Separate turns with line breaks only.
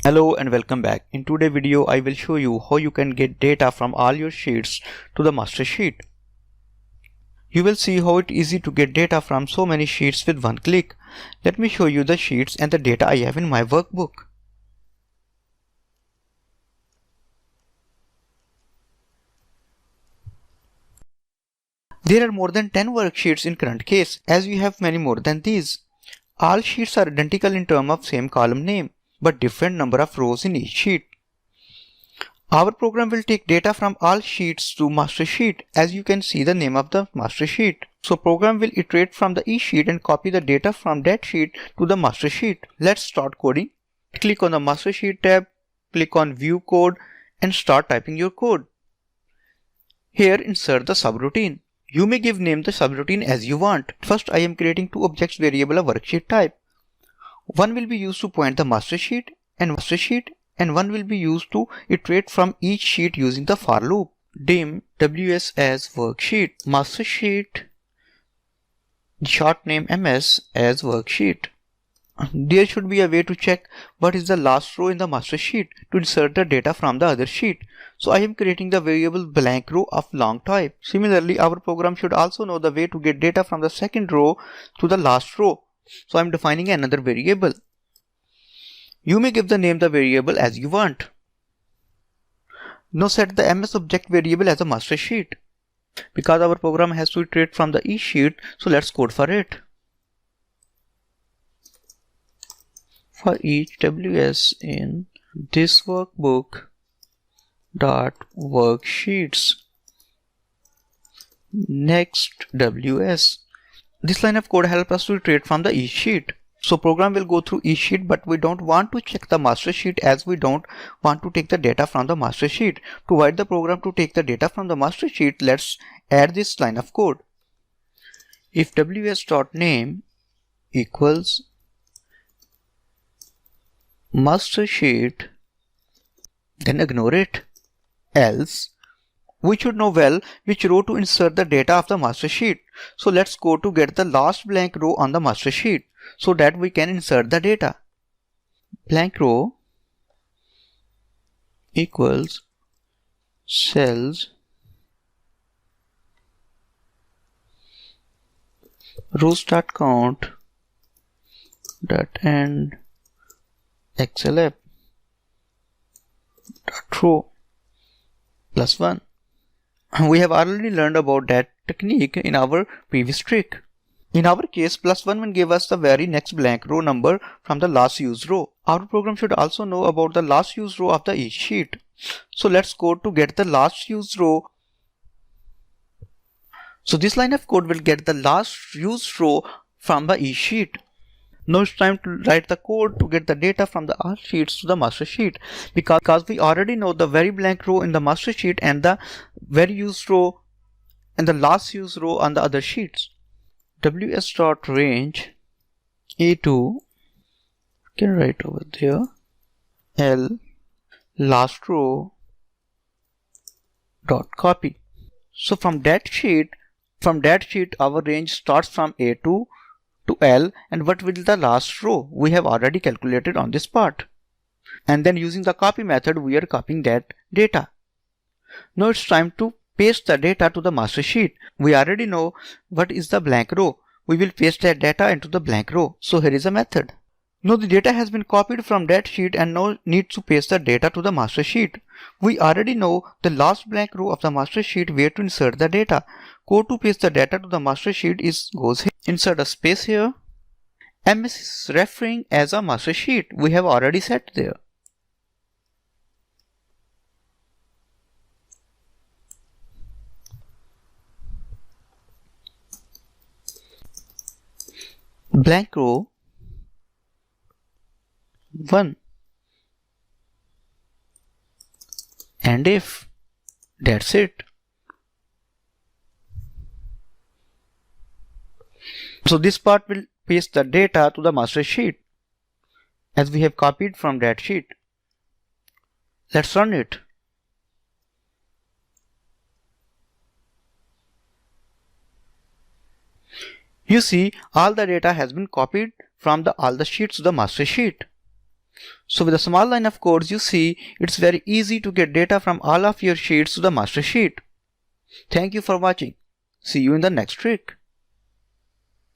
Hello and welcome back. In today's video, I will show you how you can get data from all your sheets to the master sheet. You will see how it's easy to get data from so many sheets with one click. Let me show you the sheets and the data I have in my workbook. There are more than 10 worksheets in current case, as we have many more than these. All sheets are identical in terms of same column name, but different number of rows in each sheet. Our program will take data from all sheets to master sheet, as you can see the name of the master sheet. So program will iterate from the each sheet and copy the data from that sheet to the master sheet. Let's start coding. Click on the master sheet tab, click on view code and start typing your code. Here insert the subroutine. You may give name the subroutine as you want. First I am creating two objects variable of worksheet type. One will be used to point the master sheet and one will be used to iterate from each sheet using the for loop. Dim ws as worksheet, master sheet, short name ms as worksheet. There should be a way to check what is the last row in the master sheet to insert the data from the other sheet. So I am creating the variable blank row of long type. Similarly, our program should also know the way to get data from the second row to the last row. So I am defining another variable. You may give the name the variable as you want. Now set the ms object variable as a master sheet. Because our program has to iterate from the each sheet, so let's code for it. For each ws in this workbook dot worksheets next ws. This line of code helps us to iterate from the each sheet. So program will go through each sheet, but we don't want to check the master sheet as we don't want to take the data from the master sheet. To guide the program to take the data from the master sheet, let's add this line of code. If ws.name equals master sheet, then ignore it. Else, we should know well which row to insert the data of the master sheet. So let's go to get the last blank row on the master sheet so that we can insert the data. Blank row equals cells rows.count .end xlf .row plus 1. We have already learned about that technique in our previous trick. In our case, plus 1 will give us the very next blank row number from the last used row. Our program should also know about the last used row of the each sheet. So let's go to get the last used row. So this line of code will get the last used row from the each sheet. Now it's time to write the code to get the data from the all sheets to the master sheet, because we already know the very blank row in the master sheet and the very used row and the last used row on the other sheets. ws.range a2, can write over there, l last row dot copy. So from that sheet our range starts from a2 to L, and what will be the last row we have already calculated on this part. And then using the copy method we are copying that data. Now it's time to paste the data to the master sheet. We already know what is the blank row. We will paste that data into the blank row. So here is a method. Now the data has been copied from that sheet and now need to paste the data to the master sheet. We already know the last blank row of the master sheet where to insert the data. Code to paste the data to the master sheet goes here. Insert a space here. ms is referring as a master sheet. We have already set there. Blank row 1 and if. That's it. So this part will paste the data to the master sheet as we have copied from that sheet. Let's run it. You see, all the data has been copied from all the sheets to the master sheet. So with a small line of codes, you see it's very easy to get data from all of your sheets to the master sheet. Thank you for watching. See you in the next trick.